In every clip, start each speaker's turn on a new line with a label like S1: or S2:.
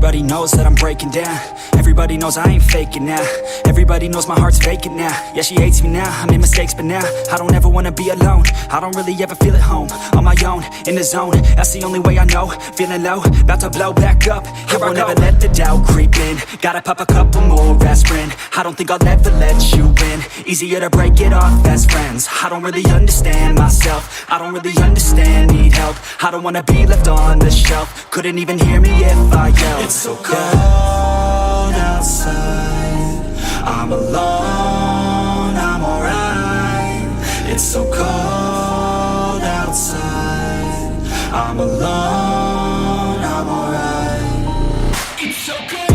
S1: Everybody knows that I'm breaking down. Everybody knows I ain't faking now. Everybody knows my heart's vacant now. Yeah, she hates me now, I made mistakes but now I don't ever wanna be alone. I don't really ever feel at home. On my own, in the zone, that's the only way I know. Feeling low, about to blow back up. Here I won't ever let the doubt creep in. Gotta pop a couple more aspirin. I don't think I'll ever let you in. Easier to break it off best friends. I don't really understand myself. I don't really understand, need help. I don't wanna be left on the shelf. Couldn't even hear me if I yelled. It's so cold outside, I'm alone, I'm alright. It's so cold outside, I'm alone, I'm alright. It's so cold.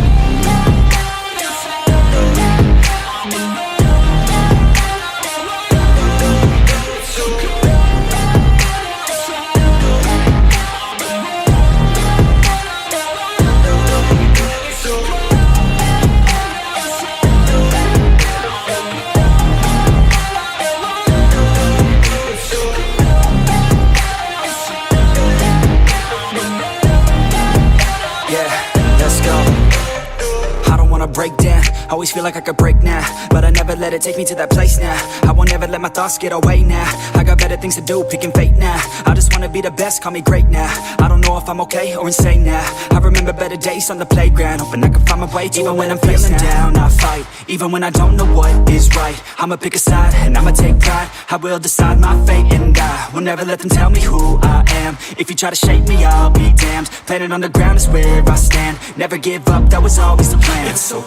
S1: Break down, always feel like I could break now, but I never let it take me to that place now. I won't ever let my thoughts get away now. I got better things to do, picking fate now. I just wanna be the best, call me great now. I don't know if I'm okay or insane now. I remember better days on the playground, hoping I can find my way. Even when I'm feeling down, I fight. Even when I don't know what is right, I'ma pick a side and I'ma take pride. I will decide my fate and I will never let them tell me who I am. If you try to shake me, I'll be damned. Planet on the ground is where I stand. Never give up, that was always the plan. It's so